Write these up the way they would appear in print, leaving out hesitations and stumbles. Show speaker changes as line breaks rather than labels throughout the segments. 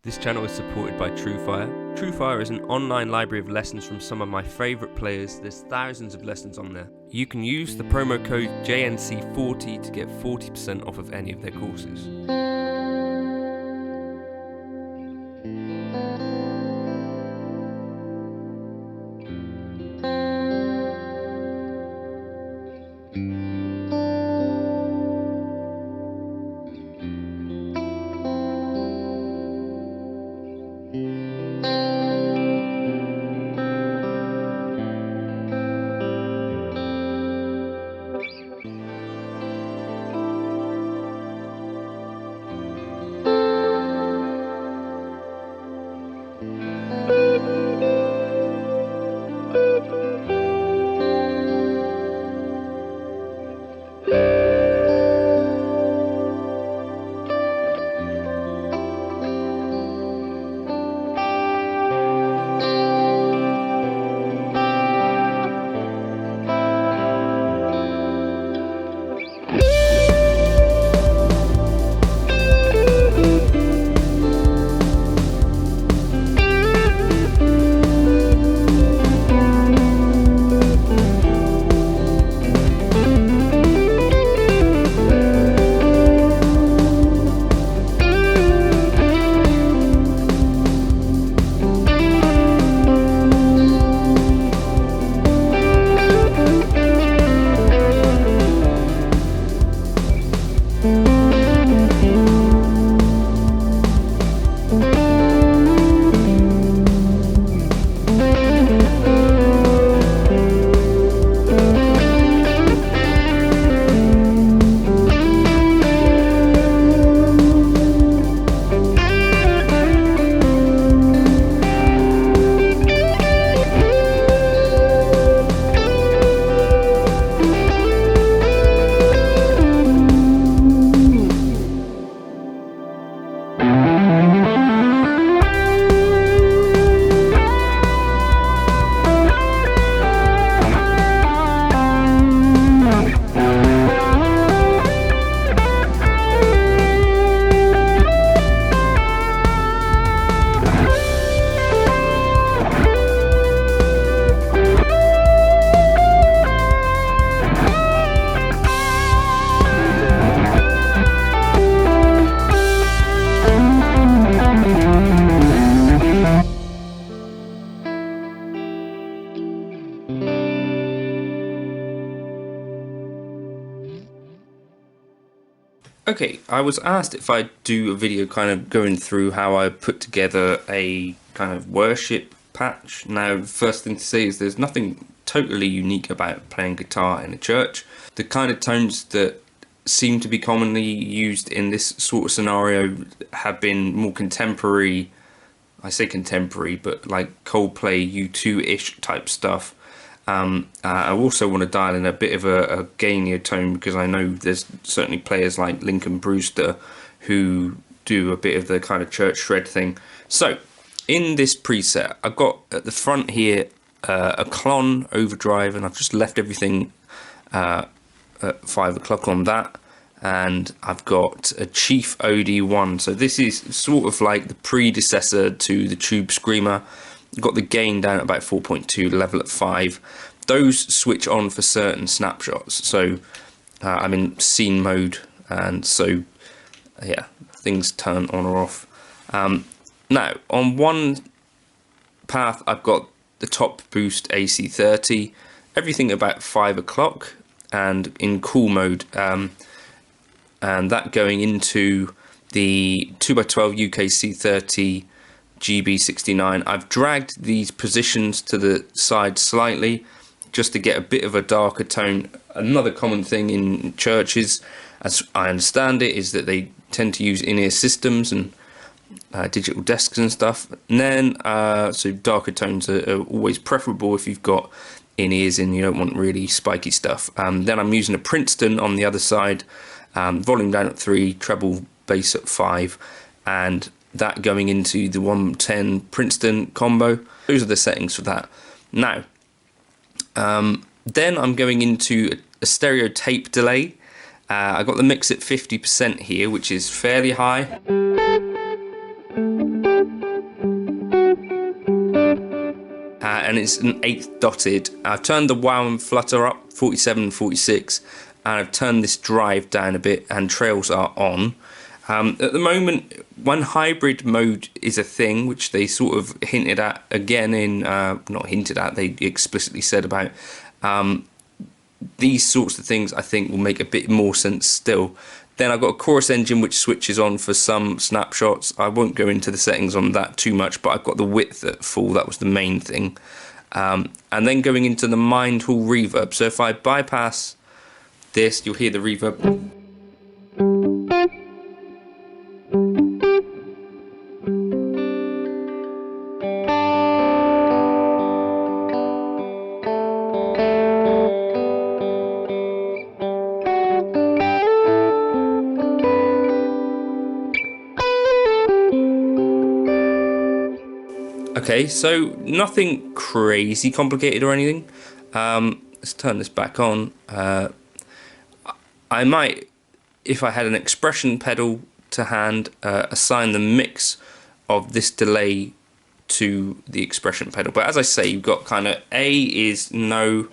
This channel is supported by TrueFire. TrueFire is an online library of lessons from some of my favourite players. There's thousands of lessons on there. You can use the promo code JNC40 to get 40% off of any of their courses. Okay, I was asked if I'd do a video kind of going through how I put together a kind of worship patch. Now, the first thing to say is there's nothing totally unique about playing guitar in a church. The kind of tones that seem to be commonly used in this sort of scenario have been more contemporary. I say contemporary, but like Coldplay, U2-ish type stuff. I also want to dial in a bit of a gainier tone because I know there's certainly players like Lincoln Brewster who do a bit of the kind of church shred thing. So in this preset, I've got at the front here a Clon Overdrive, and I've just left everything at 5 o'clock on that. And I've got a Chief OD1, so this is sort of like the predecessor to the Tube Screamer. Got the gain down at about 4.2, level at 5. Those switch on for certain snapshots. So I'm in scene mode, and so yeah, things turn on or off. Now on one path I've got the top boost AC30, everything about 5 o'clock, and in cool mode, and that going into the 2x12 UK C30 GB69. I've dragged these positions to the side slightly just to get a bit of a darker tone. Another common thing in churches, as I understand it, is that they tend to use in-ear systems and digital desks and stuff. And then, so darker tones are always preferable if you've got in-ears and you don't want really spiky stuff. Then I'm using a Princeton on the other side, volume down at 3, treble bass at 5, and that going into the 110 Princeton combo. Those are the settings for that. Now, then I'm going into a Stereotype Delay. I got the mix at 50% here, which is fairly high. and it's an 8th dotted. I've turned the wow and flutter up 47 and 46, and I've turned this drive down a bit, and trails are on. At the moment, when hybrid mode is a thing, which they sort of hinted at again in, not hinted at, they explicitly said about, these sorts of things I think will make a bit more sense still. Then I've got a chorus engine which switches on for some snapshots. I won't go into the settings on that too much, but I've got the width at full, that was the main thing. And then going into the Mindhall reverb. So if I bypass this, you'll hear the reverb. Okay, so nothing crazy complicated or anything. Let's turn this back on. I might, if I had an expression pedal to hand, assign the mix of this delay to the expression pedal. But as I say, you've got kind of A is no.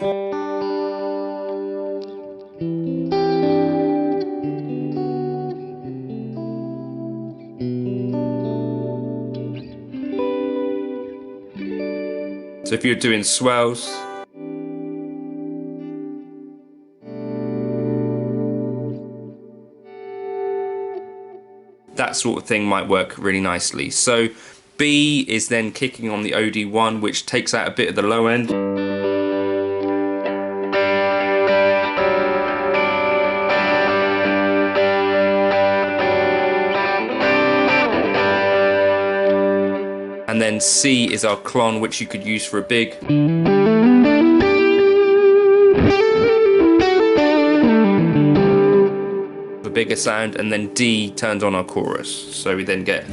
So if you're doing swells, that sort of thing might work really nicely. So B is then kicking on the OD1, which takes out a bit of the low end. And then C is our clon, which you could use for a big. A bigger sound, and then D turns on our chorus. So we then get.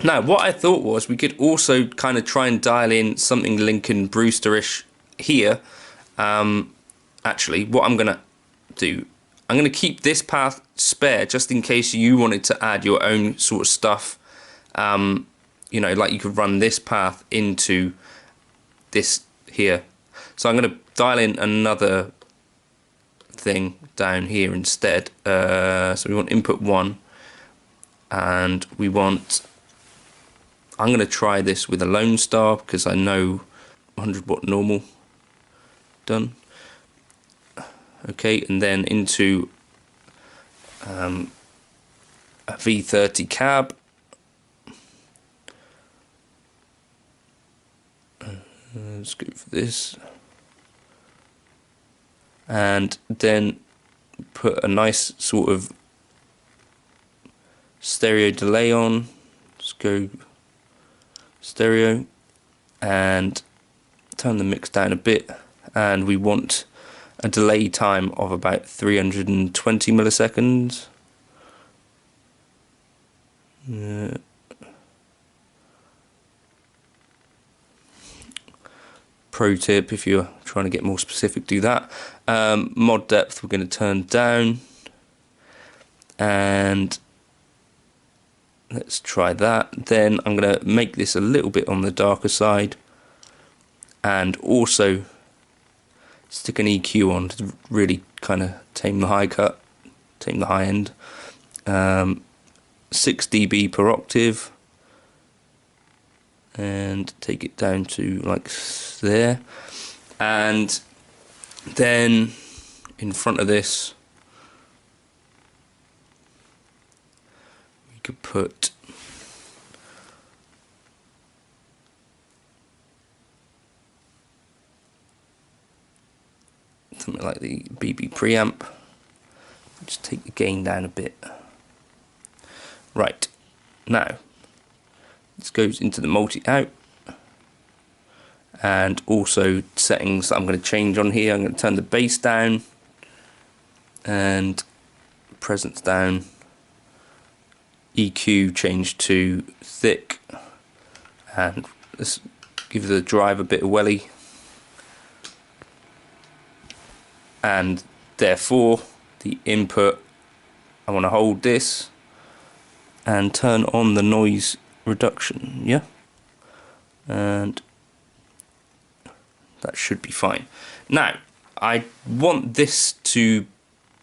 Now, what I thought was we could also kind of try and dial in something Lincoln Brewster-ish here. Actually, what I'm going to do, I'm going to keep this path spare just in case you wanted to add your own sort of stuff. You know, like you could run this path into this here. So I'm going to dial in another thing down here instead. So we want input 1, and we want. I'm going to try this with a Lone Star because I know 100 watt normal. Done. Okay, and then into a V30 cab. Let's go for this. And then put a nice sort of stereo delay on. Let's go stereo and turn the mix down a bit, and we want a delay time of about 320 milliseconds. Pro tip, if you're trying to get more specific, do that. Mod depth we're going to turn down, and let's try that. Then I'm going to make this a little bit on the darker side, and also stick an EQ on to really kind of tame the high cut, tame the high end. 6 dB per octave, and take it down to like there. And then in front of this we could put something like the BB preamp. Just take the gain down a bit. Right, now this goes into the multi-out, and also settings that I'm going to change on here. I'm going to turn the bass down and presence down, EQ change to thick, and let's give the drive a bit of welly. and therefore the input, I want to hold this and turn on the noise reduction, yeah, and that should be fine. Now I want this to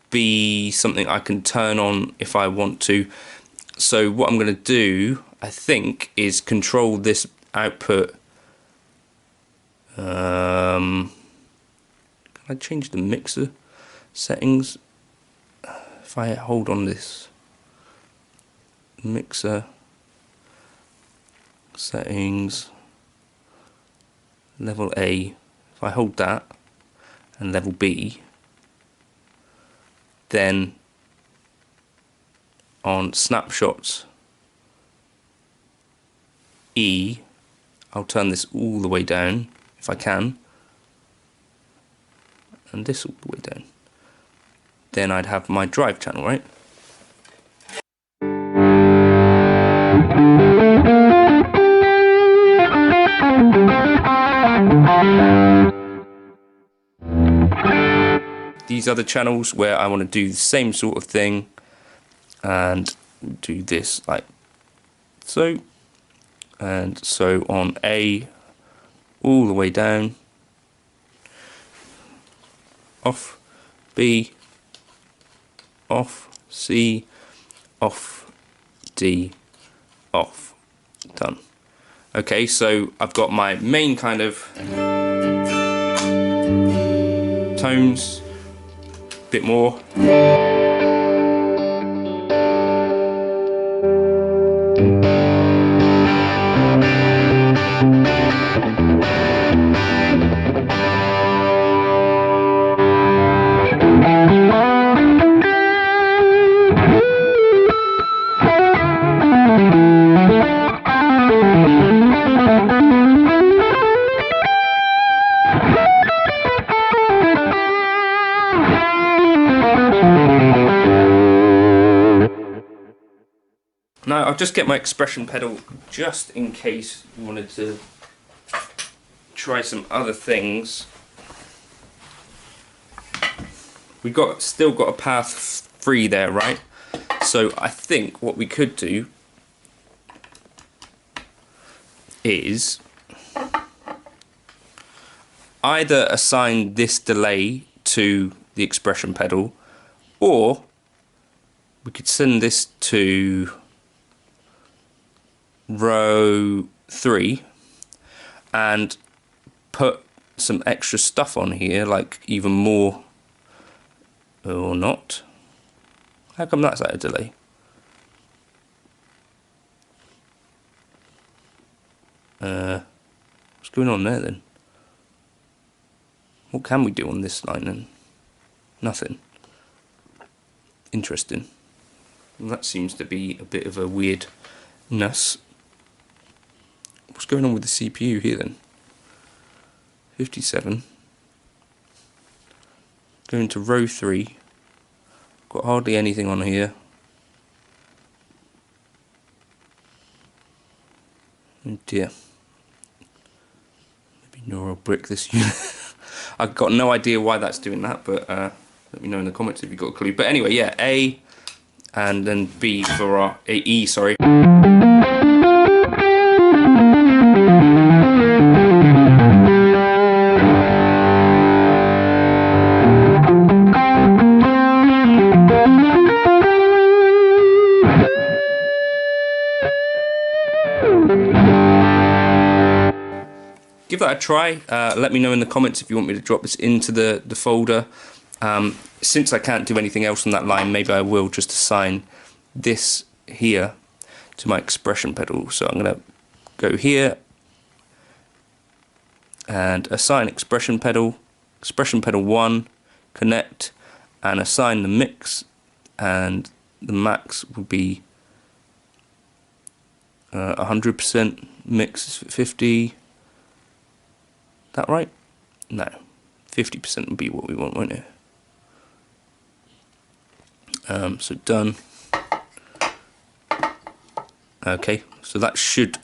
be something I can turn on if I want to, so what I'm going to do, I think, is control this output. Can I change the mixer settings? If I hold on this mixer settings, level A, if I hold that and level B, then on snapshots E, I'll turn this all the way down if I can, and this all the way down. Then I'd have my drive channel, right? These other channels where I want to do the same sort of thing and do this like so, and so on A all the way down, off B, off C, off D, off. Done. Okay, so I've got my main kind of tones, a bit more. Now I'll just get my expression pedal just in case you wanted to try some other things. We still got a path 3 there, right? So I think what we could do is either assign this delay to the expression pedal, or we could send this to row 3 and put some extra stuff on here, like even more, or not. How come that's out of delay? What's going on there then? What can we do on this line then? Nothing. Interesting. Well, that seems to be a bit of a weirdness. What's going on with the CPU here then? 57. Going to row 3. Got hardly anything on here. Oh dear. Maybe neural brick this unit. I've got no idea why that's doing that, but let me know in the comments if you've got a clue. But anyway, yeah, A and then B for our E, sorry. Give that a try. Let me know in the comments if you want me to drop this into the folder. Since I can't do anything else on that line, maybe I will just assign this here to my expression pedal. So I'm going to go here and assign expression pedal 1, connect, and assign the mix, and the max would be 100%, mix is 50. That right? No, 50% would be what we want, won't it? So done. Okay, so that should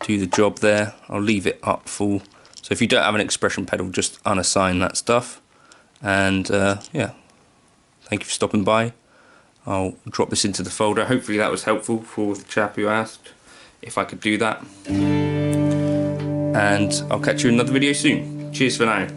do the job there. I'll leave it up full. So if you don't have an expression pedal, just unassign that stuff, And yeah, thank you for stopping by. I'll drop this into the folder. Hopefully that was helpful for the chap who asked if I could do that. And I'll catch you in another video soon. Cheers for now.